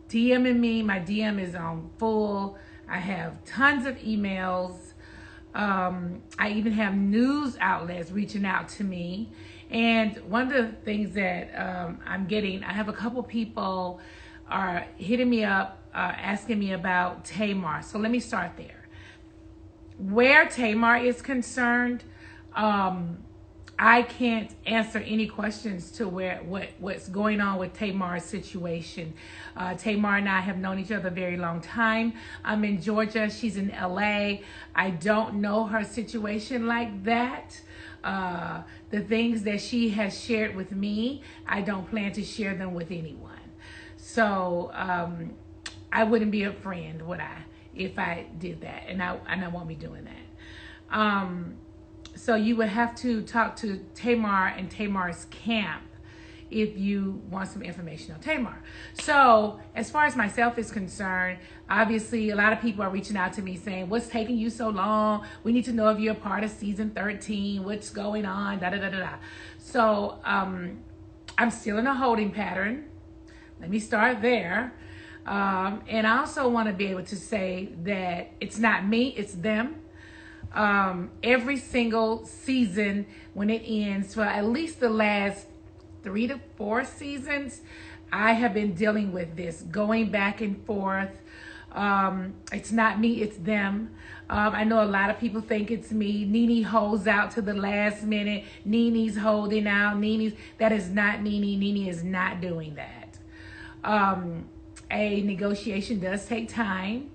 DMing me. My DM is on full. I have tons of emails. I even have news outlets reaching out to me. And one of the things that I'm getting, I have a couple people are hitting me up, asking me about Tamar. So let me start there. Where Tamar is concerned, I can't answer any questions to what's going on with Tamar's situation. Tamar and I have known each other a very long time. I'm in Georgia. She's in LA. I don't know her situation like that. The things that she has shared with me, I don't plan to share them with anyone. So I wouldn't be a friend, would I, if I did that? And I won't be doing that. So you would have to talk to Tamar and Tamar's camp if you want some information on Tamar. So as far as myself is concerned, obviously a lot of people are reaching out to me saying, what's taking you so long? We need to know if you're a part of season 13. What's going on? Da, da, da, da, da. So I'm still in a holding pattern. Let me start there. And I also want to be able to say that it's not me, it's them. Every single season, when it ends, for at least the last 3 to 4 seasons, I have been dealing with this, going back and forth. It's not me, it's them. I know a lot of people think it's me. Nene holds out to the last minute. Nene's holding out. That is not Nene. Nene is not doing that. A negotiation does take time.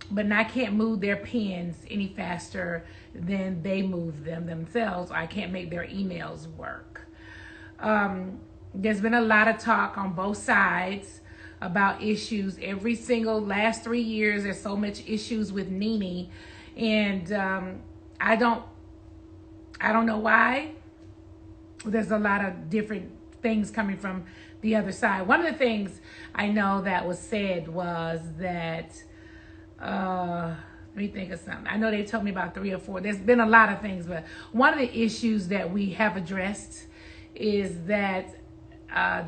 But I can't move their pens any faster than they move them themselves. I can't make their emails work. There's been a lot of talk on both sides about issues. Every single last 3 years, there's so much issues with Nene. And I don't know why. There's a lot of different things coming from the other side. One of the things I know that was said was that, let me think of something. I know they told me about 3 or 4. There's been a lot of things, but one of the issues that we have addressed is that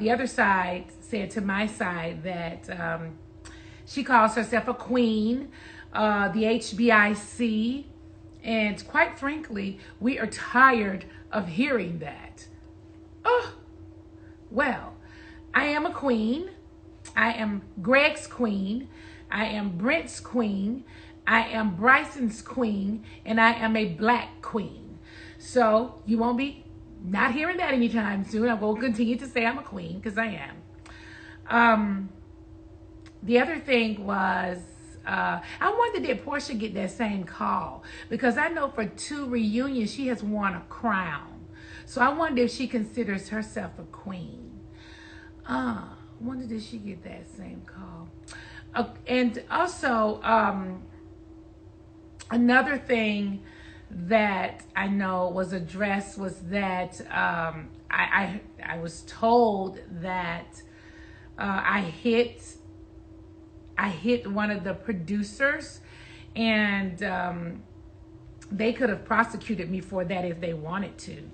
the other side said to my side that she calls herself a queen, the HBIC, and quite frankly, we are tired of hearing that. Oh, well, I am a queen. I am Greg's queen. I am Brent's queen. I am Bryson's queen. And I am a black queen. So you won't be not hearing that anytime soon. I will continue to say I'm a queen because I am. The other thing was, I wondered, did Portia get that same call? Because I know for 2 reunions, she has worn a crown. So I wonder if she considers herself a queen. I wonder, did she get that same call? And also, another thing that I know was addressed was that I was told that I hit one of the producers, and they could have prosecuted me for that if they wanted to.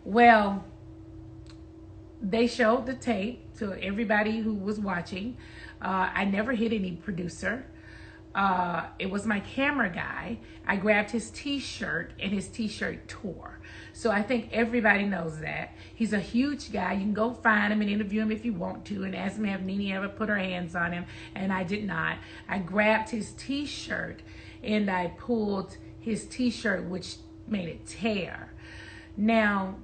Well, they showed the tape to everybody who was watching. I never hit any producer. It was my camera guy. I grabbed his t-shirt and his t-shirt tore. So I think everybody knows that. He's a huge guy. You can go find him and interview him if you want to and ask me if Nene ever put her hands on him, and I did not. I grabbed his t-shirt and I pulled his t-shirt, which made it tear. Now,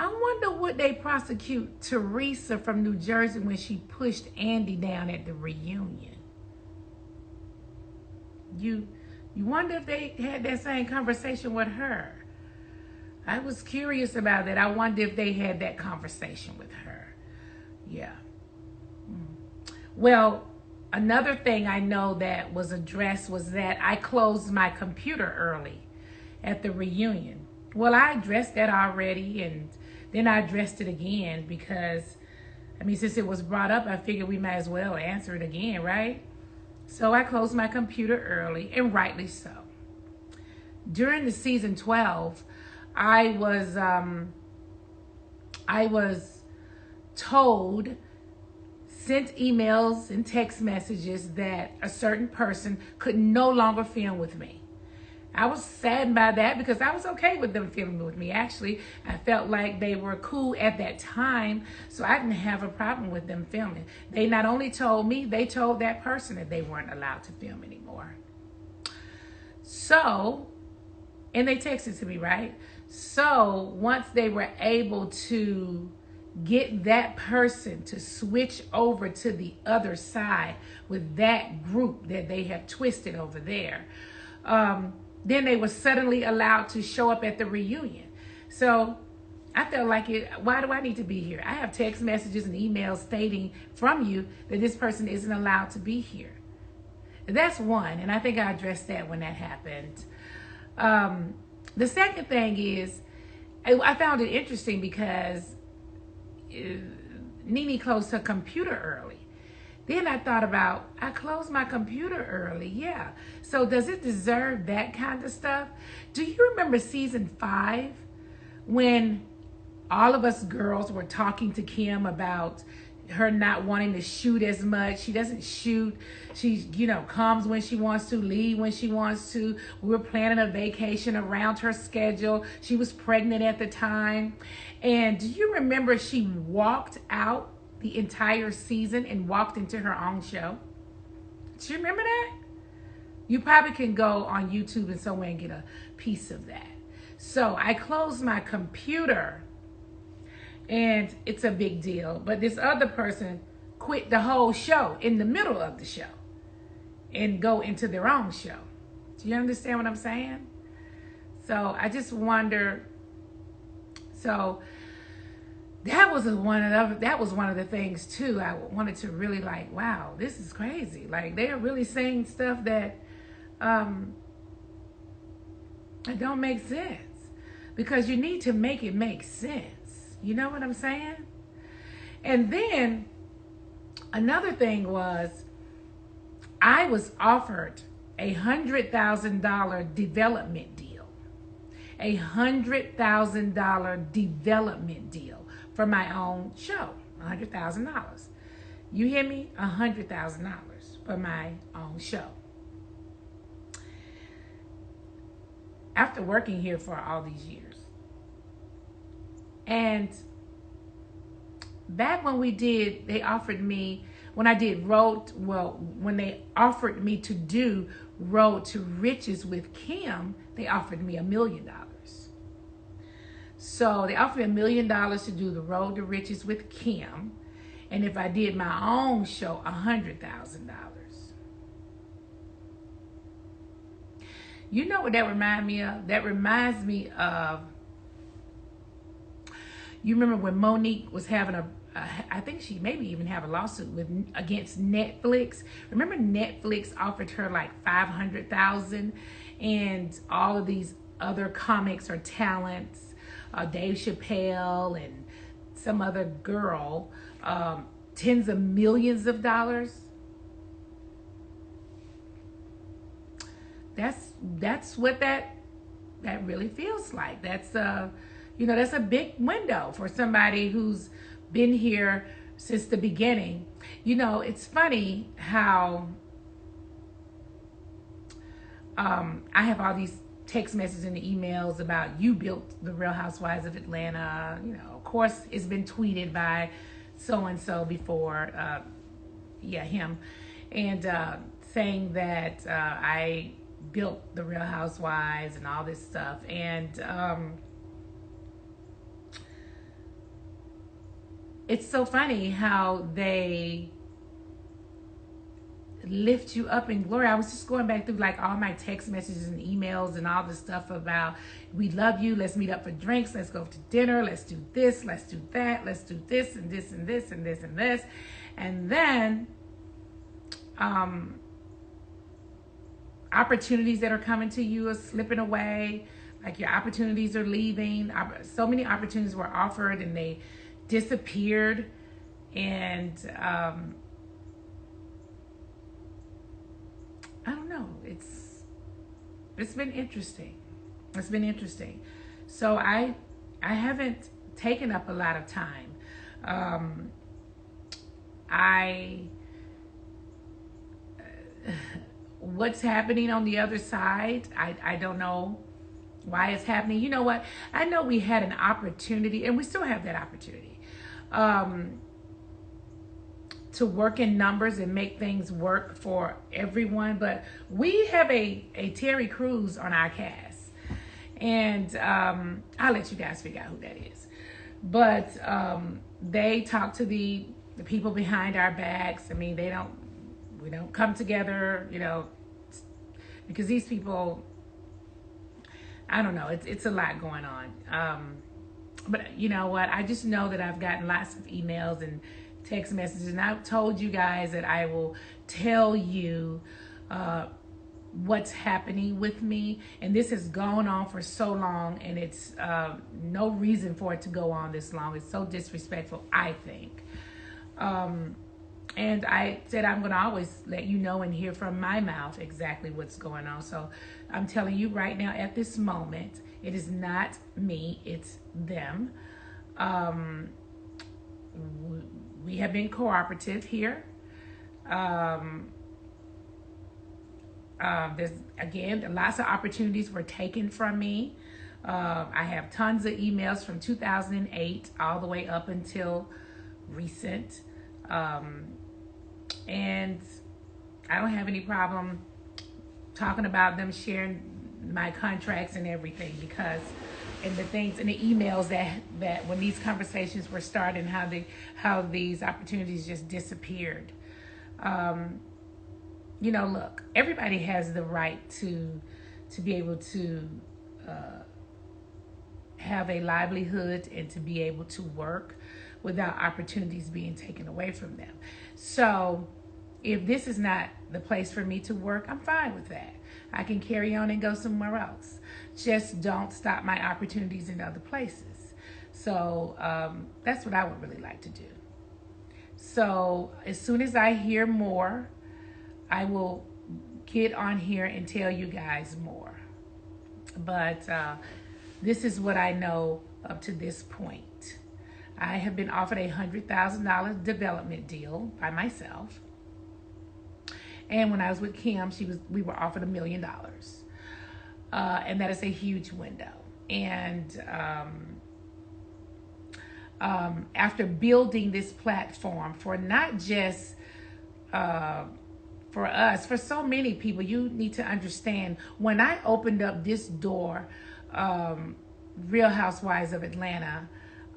I wonder would they prosecute Teresa from New Jersey when she pushed Andy down at the reunion? You wonder if they had that same conversation with her. I was curious about that. I wonder if they had that conversation with her. Yeah. Well, another thing I know that was addressed was that I closed my computer early at the reunion. Well, I addressed that already, and then I addressed it again because, I mean, since it was brought up, I figured we might as well answer it again, right? So I closed my computer early, and rightly so. During the season 12, I was I was told, sent emails and text messages that a certain person could no longer film with me. I was saddened by that because I was okay with them filming with me. Actually, I felt like they were cool at that time, so I didn't have a problem with them filming. They not only told me, they told that person that they weren't allowed to film anymore. So, and they texted to me, right? So once they were able to get that person to switch over to the other side with that group that they have twisted over there, then they were suddenly allowed to show up at the reunion. So I felt like, why do I need to be here? I have text messages and emails stating from you that this person isn't allowed to be here. That's one, and I think I addressed that when that happened. The second thing is, I found it interesting because Nene closed her computer early. Then I thought about, I closed my computer early, yeah. So does it deserve that kind of stuff? Do you remember season 5 when all of us girls were talking to Kim about her not wanting to shoot as much? She doesn't shoot. She, comes when she wants to, leave when she wants to. We were planning a vacation around her schedule. She was pregnant at the time. And do you remember she walked out the entire season and walked into her own show? Do you remember that? You probably can go on YouTube and somewhere and get a piece of that. So I closed my computer, and it's a big deal. But this other person quit the whole show in the middle of the show and go into their own show. Do you understand what I'm saying? So I just wonder. So that was one of the things too. I wanted to really wow, this is crazy. Like, they're really saying stuff that it don't make sense, because you need to make it make sense. You know what I'm saying? And then another thing was, I was offered a $100,000 development deal. $100,000 development deal for my own show. $100,000. You hear me? $100,000 for my own show. After working here for all these years. And back when they offered me, when they offered me to do Road to Riches with Kim, they offered me $1 million. So they offered me $1 million to do the Road to Riches with Kim. And if I did my own show, $100,000. You know what that reminds me of? That reminds me of, you remember when Monique was having I think she maybe even have a lawsuit against Netflix. Remember Netflix offered her like $500,000, and all of these other comics or talents, Dave Chappelle and some other girl, tens of millions of dollars. That's what that really feels like. That's that's a big window for somebody who's been here since the beginning. It's funny how I have all these text messages and emails about, you built the Real Housewives of Atlanta. Of course, it's been tweeted by so-and-so before, him, and saying that I built the Real Housewives and all this stuff. And it's so funny how they lift you up in glory. I was just going back through like all my text messages and emails and all the stuff about, we love you, let's meet up for drinks, let's go to dinner, let's do this, let's do that, let's do this and this and this and this and this. And then opportunities that are coming to you are slipping away. Like, your opportunities are leaving. So many opportunities were offered and they disappeared. And I don't know. It's been interesting. It's been interesting. So I haven't taken up a lot of time. What's happening on the other side, I don't know why it's happening. You know what? I know we had an opportunity, and we still have that opportunity, to work in numbers and make things work for everyone. But we have a Terry Crews on our cast, and I'll let you guys figure out who that is. But they talk to the people behind our backs. I mean, we don't come together, you know, because these people, I don't know, it's a lot going on. But you know what? I just know that I've gotten lots of emails and text messages, and I've told you guys that I will tell you what's happening with me. And this has gone on for so long, and it's no reason for it to go on this long. It's so disrespectful, I think. And I said I'm going to always let you know and hear from my mouth exactly what's going on. So I'm telling you right now, at this moment, it is not me, it's them. We have been cooperative here. There's, again, lots of opportunities were taken from me. I have tons of emails from 2008 all the way up until recent. And I don't have any problem talking about them, sharing my contracts and everything, because and the things and the emails that when these conversations were started, how these opportunities just disappeared. You know, look, everybody has the right to be able to have a livelihood and to be able to work without opportunities being taken away from them. So if this is not the place for me to work, I'm fine with that. I can carry on and go somewhere else. Just don't stop my opportunities in other places. So that's what I would really like to do. So as soon as I hear more, I will get on here and tell you guys more. But this is what I know up to this point. I have been offered a $100,000 development deal by myself. And when I was with Kim, we were offered $1 million. And that is a huge window. And after building this platform for not just for us, for so many people, you need to understand, when I opened up this door, Real Housewives of Atlanta,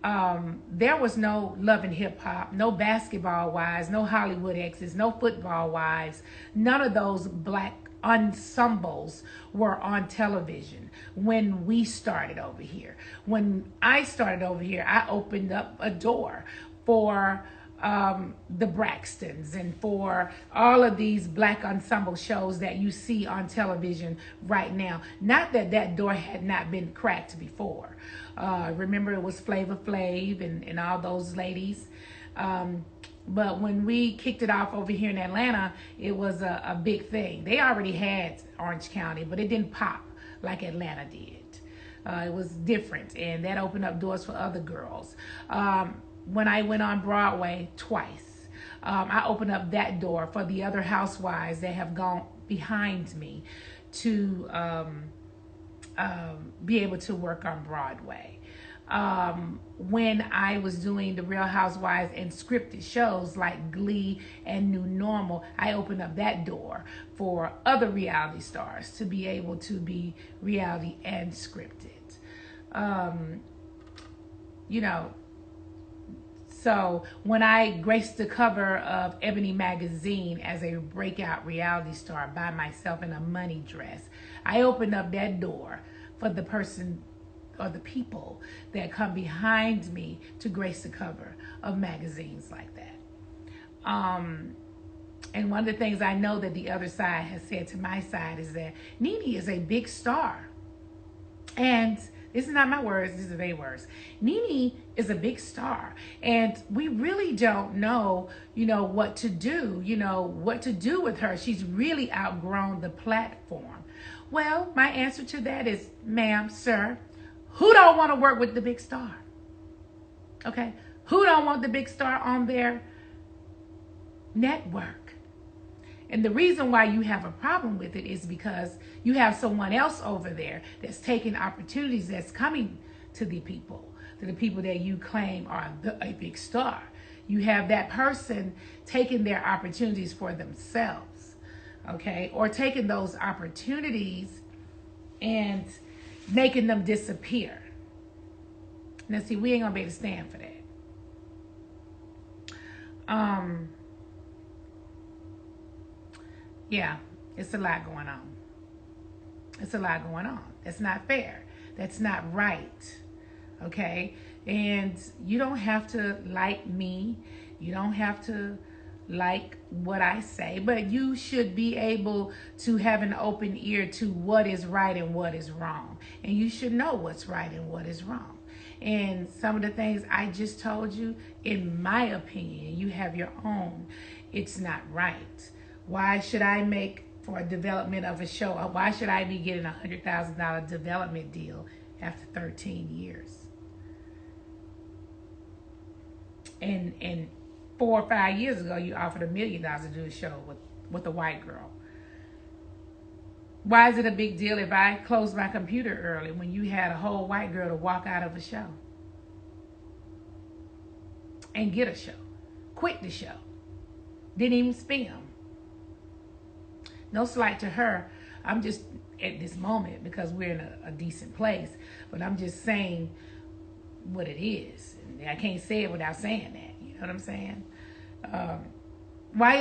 there was no Love and Hip Hop, no Basketball Wives, no Hollywood Exes, no Football Wives. None of those black ensembles were on television when we started over here. When I started over here, I opened up a door for the Braxtons and for all of these black ensemble shows that you see on television right now. Not that that door had not been cracked before. Remember, it was Flavor Flav and all those ladies. But when we kicked it off over here in Atlanta, it was a big thing. They already had Orange County, but it didn't pop like Atlanta did. It was different, and that opened up doors for other girls. When I went on Broadway twice, I opened up that door for the other housewives that have gone behind me to be able to work on Broadway. When I was doing the Real Housewives and scripted shows like Glee and New Normal, I opened up that door for other reality stars to be able to be reality and scripted. You know, so when I graced the cover of Ebony magazine as a breakout reality star by myself in a money dress, I opened up that door for the person or the people that come behind me to grace the cover of magazines like that. And one of the things I know that the other side has said to my side is that Nene is a big star. And this is not my words, these are their words. Nene is a big star, and we really don't know, what to do, what to do with her. She's really outgrown the platform. Well, my answer to that is, ma'am, sir, who don't want to work with the big star? Okay? Who don't want the big star on their network? And the reason why you have a problem with it is because you have someone else over there that's taking opportunities that's coming to the people that you claim are a big star. You have that person taking their opportunities for themselves, okay? Or taking those opportunities and making them disappear. Now, see, we ain't gonna be able to stand for that. Yeah, it's a lot going on. It's a lot going on. That's not fair. That's not right. Okay? And you don't have to like me. You don't have to like what I say, but you should be able to have an open ear to what is right and what is wrong. And you should know what's right and what is wrong. And some of the things I just told you, in my opinion, you have your own, it's not right. Why should I make for a development of a show? Or why should I be getting a $100,000 development deal after 13 years? And 4 or 5 years ago, you offered $1 million to do a show with a white girl. Why is it a big deal if I closed my computer early when you had a whole white girl to walk out of a show and get a show, quit the show, didn't even film? No slight to her. I'm just at this moment because we're in a decent place, but I'm just saying what it is. And I can't say it without saying that. You know what I'm saying? Why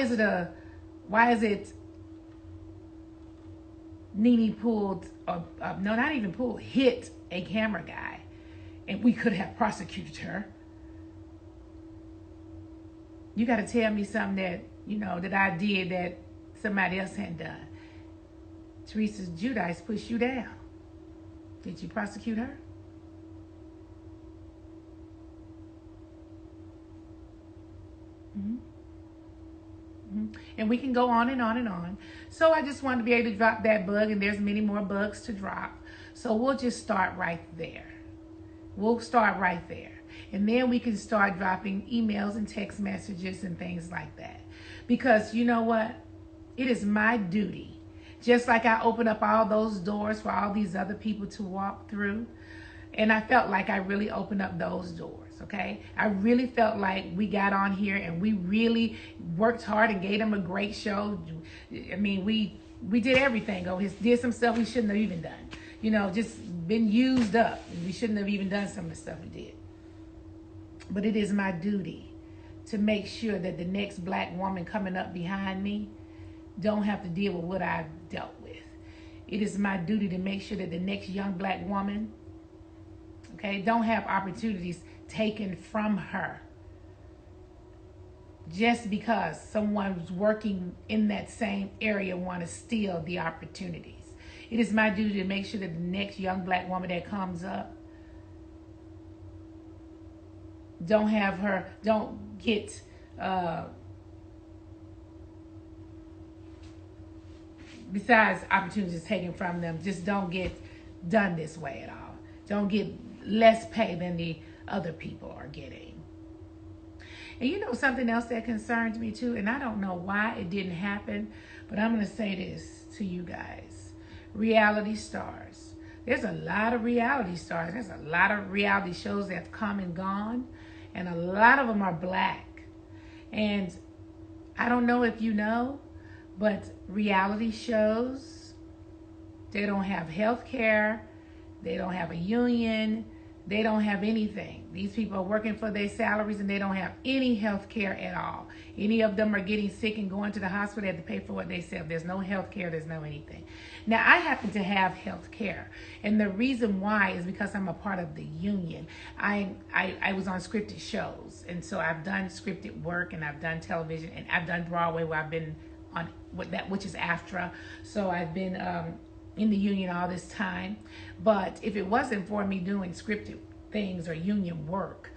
is it Nene pulled, no, not even pulled, hit a camera guy, and we could have prosecuted her? You got to tell me something that, you know, that I did that somebody else hadn't done. Teresa Giudice pushed you down. Did you prosecute her? Mm-hmm. Mm-hmm. And we can go on and on and on. So I just wanted to be able to drop that bug, and there's many more bugs to drop. So we'll just start right there. We'll start right there. And then we can start dropping emails and text messages and things like that. Because you know what? It is my duty. Just like I opened up all those doors for all these other people to walk through. And I felt like I really opened up those doors, okay? I really felt like we got on here and we really worked hard and gave them a great show. I mean, we did everything. Did some stuff we shouldn't have even done. You know, just been used up. We shouldn't have even done some of the stuff we did. But it is my duty to make sure that the next black woman coming up behind me don't have to deal with what I've dealt with. It is my duty to make sure that the next young black woman, okay, don't have opportunities taken from her just because someone who's working in that same area want to steal the opportunities. It is my duty to make sure that the next young black woman that comes up don't get besides opportunities taken from them, just don't get done this way at all. Don't get less pay than the other people are getting. And you know something else that concerns me too, and I don't know why it didn't happen, but I'm going to say this to you guys. Reality stars. There's a lot of reality stars. There's a lot of reality shows that have come and gone, and a lot of them are black. And I don't know if you know, but reality shows, they don't have health care, they don't have a union, they don't have anything. These people are working for their salaries and they don't have any health care at all. Any of them are getting sick and going to the hospital, they have to pay for what they sell. There's no health care, there's no anything. Now, I happen to have health care, and the reason why is because I'm a part of the union. I was on scripted shows, and so I've done scripted work, and I've done television, and I've done Broadway where I've been on which is AFTRA. So I've been in the union all this time. But if it wasn't for me doing scripted things or union work,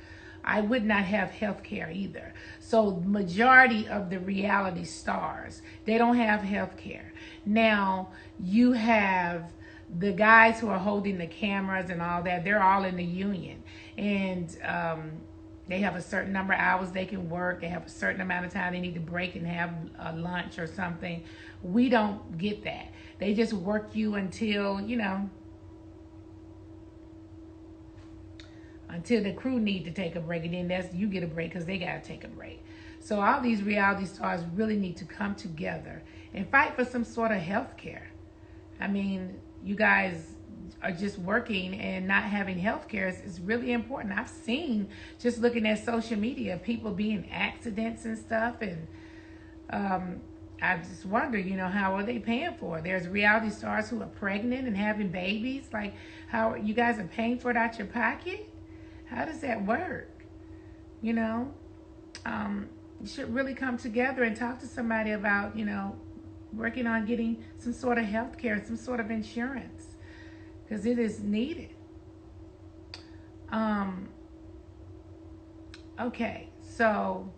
I would not have health care either. So majority of the reality stars, they don't have health care. Now, you have the guys who are holding the cameras and all that, they're all in the union. And They have a certain number of hours they can work. They have a certain amount of time they need to break and have a lunch or something. We don't get that. They just work you until, you know, until the crew need to take a break, and then that's you get a break because they got to take a break. So all these reality stars really need to come together and fight for some sort of health care. I mean, you guys are just working and not having health care is really important. I've seen, just looking at social media, people being accidents and stuff, and I just wonder, you know, how are they paying for it? There's reality stars who are pregnant and having babies. Like, how you guys are paying for it out your pocket? How does that work? You know, you should really come together and talk to somebody about, you know, working on getting some sort of health care, some sort of insurance, because it is needed. Okay, so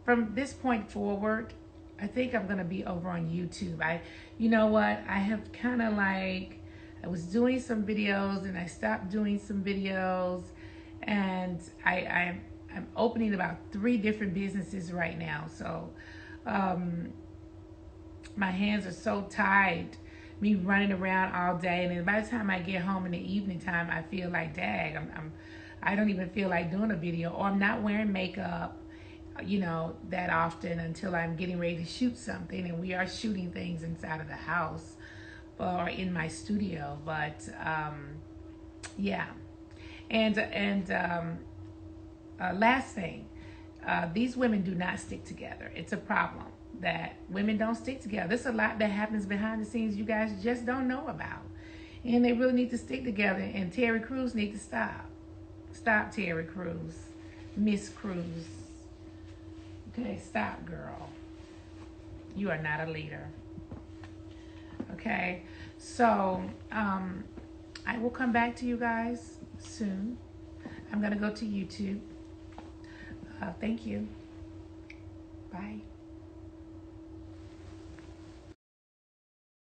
from this point forward, I think I'm gonna be over on YouTube. You know what? I have kind of like, I was doing some videos and I stopped doing some videos, and I'm opening about 3 different businesses right now. So my hands are so tied, me running around all day, and then by the time I get home in the evening time, I feel like, dag, I don't even feel like doing a video, or I'm not wearing makeup, you know, that often until I'm getting ready to shoot something, and we are shooting things inside of the house or in my studio. But yeah, and last thing, these women do not stick together. It's a problem that women don't stick together. There's a lot that happens behind the scenes you guys just don't know about, and they really need to stick together. And Terry Crews need to stop. Stop, Terry Crews, Miss Crews. Okay, stop, girl. You are not a leader. Okay, so I will come back to you guys soon. I'm gonna go to YouTube. Thank you. Bye.